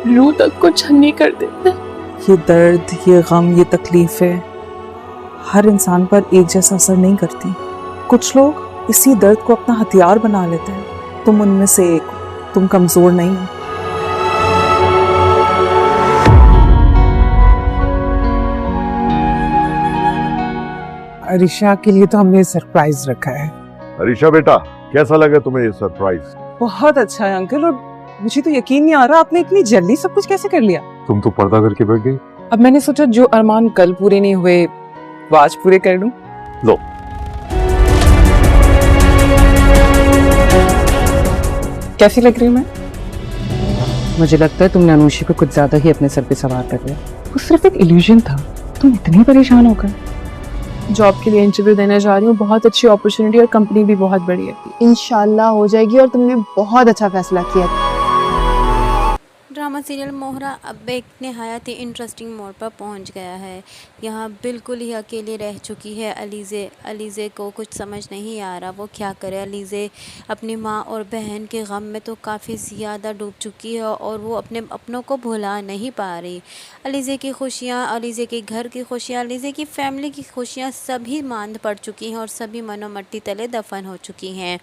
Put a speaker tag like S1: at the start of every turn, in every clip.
S1: रूह तक को छन्नी कर देता है।
S2: ये दर्द, ये गम, ये तकलीफें हर इंसान पर एक जैसा असर नहीं करती। कुछ लोग इसी दर्द को अपना हथियार बना लेते हैं। तुम उनमें से एक हो, तुम कमजोर नहीं हो।
S3: अरिशा के लिए तो हमने सरप्राइज रखा है।
S4: अरिशा बेटा, कैसा लगा तुम्हें ये सरप्राइज?
S3: बहुत अच्छा है अंकल, और मुझे तो यकीन नहीं आ रहा आपने इतनी जल्दी सब कुछ कैसे कर लिया।
S4: तुम तो पर्दा करके बैठ गई।
S3: अब मैंने सोचा जो अरमान कल पूरे नहीं हुए वो आज पूरे कर लूं।
S4: लो,
S3: कैसी लग रही हूं मैं? मुझे लगता है तुमने अनुषी को कुछ ज्यादा ही अपने सर पे सवार कर लिया। वो सिर्फ एक इल्यूजन था, तुम इतनी परेशान हो गए।
S1: जॉब के लिए इंटरव्यू देने जा रही हूँ, बहुत अच्छी अपॉर्चुनिटी और कंपनी भी बहुत बड़ी है।
S5: इंशाल्लाह हो जाएगी और तुमने बहुत अच्छा फैसला किया।
S6: ड्रामा सीरियल मोहरा अब एक नहायत ही इंटरेस्टिंग मोड़ पर पहुंच गया है। यहाँ बिल्कुल ही अकेली रह चुकी है अलीज़े को कुछ समझ नहीं आ रहा वो क्या करे। अलीज़े अपनी माँ और बहन के गम में तो काफ़ी ज़्यादा डूब चुकी है और वो अपने अपनों को भुला नहीं पा रही। अलीज़े की खुशियाँ, अलीज़े के घर की खुशियाँ, अलीज़े की फैमिली की खुशियाँ सभी मांद पड़ चुकी हैं और सभी मनो मट्टी तले दफन हो चुकी हैं।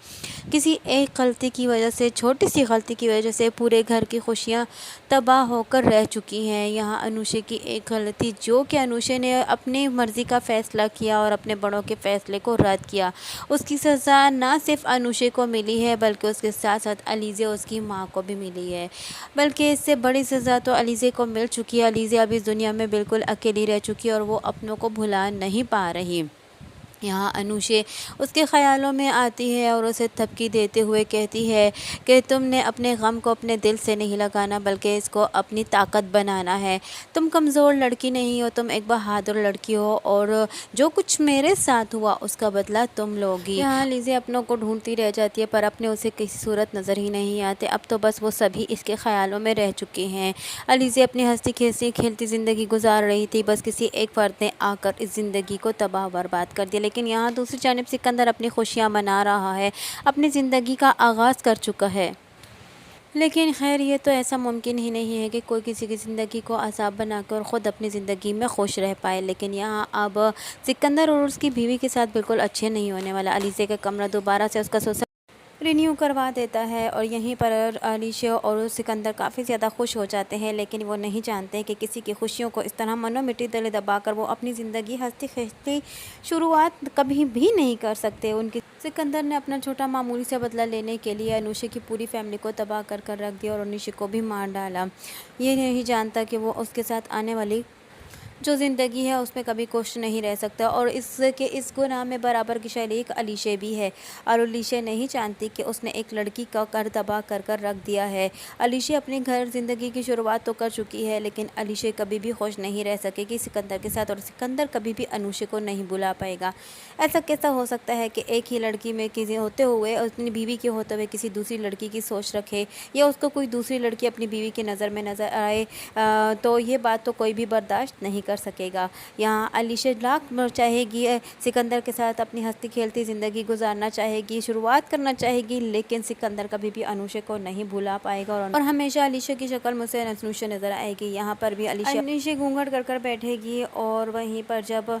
S6: किसी एक गलती की वजह से, छोटी सी गलती की वजह से पूरे घर की खुशियाँ तबाह होकर रह चुकी हैं। यहाँ अनुषे की एक गलती, जो कि अनुषे ने अपनी मर्ज़ी का फ़ैसला किया और अपने बड़ों के फ़ैसले को रद्द किया, उसकी सज़ा ना सिर्फ अनुषे को मिली है बल्कि उसके साथ साथ अलीज़े उसकी माँ को भी मिली है। बल्कि इससे बड़ी सज़ा तो अलीज़े को मिल चुकी है। अलीज़े अब इस दुनिया में बिल्कुल अकेली रह चुकी है और वो अपनों को भुला नहीं पा रही। यहाँ अनुषे उसके ख़यालों में आती है और उसे धमकी देते हुए कहती है कि तुमने अपने गम को अपने दिल से नहीं लगाना बल्कि इसको अपनी ताकत बनाना है। तुम कमज़ोर लड़की नहीं हो, तुम एक बहादुर लड़की हो और जो कुछ मेरे साथ हुआ उसका बदला तुम लोगी। यहाँ अलीज़े अपनों को ढूंढती रह जाती है पर अपने उसे किसी सूरत नज़र ही नहीं आते। अब तो बस वो सभी इसके ख़यालों में रह चुके हैं। अलीज़े अपनी हंसती खेलती ज़िंदगी गुजार रही थी, बस किसी एक फ़र्द ने आकर इस ज़िंदगी को तबाह बर्बाद कर दिया। लेकिन यहाँ दूसरी जानिब सिकंदर अपनी खुशियाँ मना रहा है, अपनी ज़िंदगी का आगाज़ कर चुका है। लेकिन खैर ये तो ऐसा मुमकिन ही नहीं है कि कोई किसी की ज़िंदगी को अज़ाब बनाकर ख़ुद अपनी ज़िंदगी में खुश रह पाए। लेकिन यहाँ अब सिकंदर और उसकी बीवी के साथ बिल्कुल अच्छे नहीं होने वाला। अलीज़े का कमरा दोबारा से उसका रिन्यू करवा देता है और यहीं पर अलीशा और सिकंदर काफ़ी ज़्यादा खुश हो जाते हैं। लेकिन वो नहीं जानते कि किसी की खुशियों को इस तरह मनो मिट्टी तले दबाकर वो अपनी ज़िंदगी हंसती खेलती शुरुआत कभी भी नहीं कर सकते। उनकी सिकंदर ने अपना छोटा मामूली से बदला लेने के लिए अनुषे की पूरी फैमिली को तबाह कर रख दिया और अनुषे को भी मार डाला। ये नहीं जानता कि वो उसके साथ आने वाली जो ज़िंदगी है उसमें कभी खुश नहीं रह सकता और इस गुनाह में बराबर की शरीक अलीशे भी है। और अलीशे नहीं जानती कि उसने एक लड़की का कर तबाह कर रख दिया है। अलीशे अपनी घर ज़िंदगी की शुरुआत तो कर चुकी है लेकिन अलीशे कभी भी खुश नहीं रह सकेगी सिकंदर के साथ और सिकंदर कभी भी अनुषे को नहीं बुला पाएगा। ऐसा कैसा हो सकता है कि एक ही लड़की में किसी होते हुए, अपनी बीवी के होते हुए किसी दूसरी लड़की की सोच रखे या उसको कोई दूसरी लड़की अपनी बीवी की नज़र में नज़र आए, तो ये बात तो कोई भी बर्दाश्त नहीं कर सकेगा। यहाँ अलीशा लाख चाहेगी सिकंदर के साथ अपनी हंसती खेलती ज़िंदगी गुजारना चाहेगी, शुरुआत करना चाहेगी, लेकिन सिकंदर कभी भी अनुषा को नहीं भुला पाएगा और हमेशा अलीशा की शक्ल मुझसे अनुषा नज़र आएगी। यहाँ पर भी अलीशा घूंघट कर बैठेगी और वहीं पर जब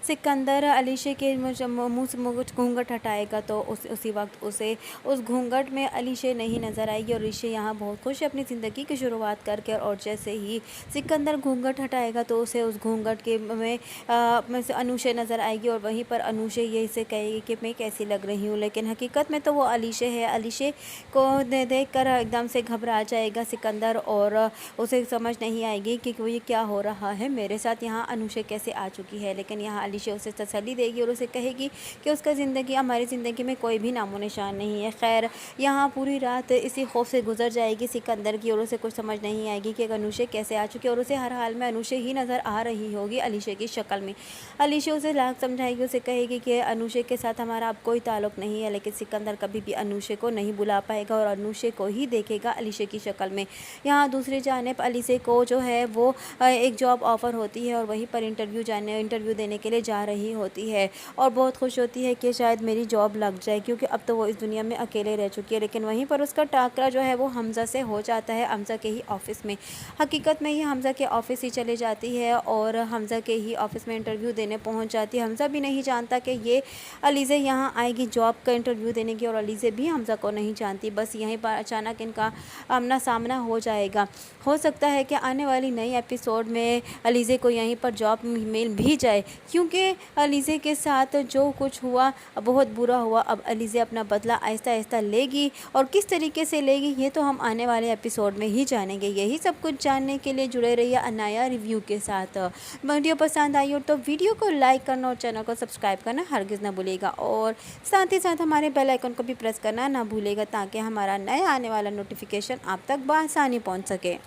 S6: सिकंदर अलीशा के मुँह से घूंघट हटाएगा तो उसी वक्त उसे उस घूंघट में अलीशा नहीं नज़र आएगी और अलीशा यहाँ बहुत खुश है अपनी ज़िंदगी की शुरुआत करके। और जैसे ही सिकंदर घूंघट हटाएगा तो उसे उस घूंघट के में से अनुषा नज़र आएगी और वहीं पर अनुषा यही से कहेगी कि मैं कैसी लग रही हूँ, लेकिन हकीकत में तो वो अलीशा है। अलीशा को देख कर एकदम से घबरा जाएगा सिकंदर और उसे समझ नहीं आएगी कि ये क्या हो रहा है मेरे साथ, यहाँ अनुषा कैसे आ चुकी है। लेकिन यहाँ अलीशा उसे तसल्ली देगी और उसे कहेगी कि उसका ज़िंदगी, हमारी ज़िंदगी में कोई भी नामो निशान नहीं है। खैर यहाँ पूरी रात इसी खौफ से गुजर जाएगी सिकंदर की और उसे कुछ समझ नहीं आएगी कि अनुषा कैसे आ चुकी है और उसे हर हाल में अनुषा ही नज़र आ रही होगी अलीशा की शक्ल में। अलीशा उसे लाख समझाएगी, उसे कहेगी कि अनुषा के साथ हमारा अब कोई ताल्लुक़ नहीं है, लेकिन सिकंदर कभी भी अनुषा को नहीं बुला पाएगा और अनुषा को ही देखेगा अलीशा की शक्ल में। यहाँ दूसरी जानिब अलीशा को जो है वो एक जॉब ऑफ़र होती है और वहीं पर इंटरव्यू देने के लिए जा रही होती है और बहुत खुश होती है कि शायद मेरी जॉब लग जाए, क्योंकि अब तो वो इस दुनिया में अकेले रह चुकी है। लेकिन वहीं पर उसका टाकरा जो है वो हमज़ा से हो जाता है, हमज़ा के ही ऑफिस में। हकीकत में ये हमज़ा के ऑफिस ही चले जाती है और हमज़ा के ही ऑफिस में इंटरव्यू देने पहुंच जाती है। हमज़ा भी नहीं जानता कि ये अलीज़े यहाँ आएगी जॉब का इंटरव्यू देने की, और अलीज़े भी हमज़ा को नहीं जानती। बस यहीं पर अचानक इनका आमना सामना हो जाएगा। हो सकता है कि आने वाली नई एपिसोड में अलीज़े को यहीं पर जॉब मिल भी जाए, क्योंकि अलीज़े के साथ जो कुछ हुआ बहुत बुरा हुआ। अब अलीज़े अपना बदला आहिस्ता आहिस्ता लेगी, और किस तरीके से लेगी ये तो हम आने वाले एपिसोड में ही जानेंगे। यही सब कुछ जानने के लिए जुड़े रहिए अनाया रिव्यू के साथ। वीडियो पसंद आई हो तो वीडियो को लाइक करना और चैनल को सब्सक्राइब करना हरगिज़ ना भूलिएगा, और साथ ही साथ हमारे बेल आइकन को भी प्रेस करना ना भूलिएगा, ताकि हमारा नया आने वाला नोटिफिकेशन आप तक बआसानी पहुंच सके।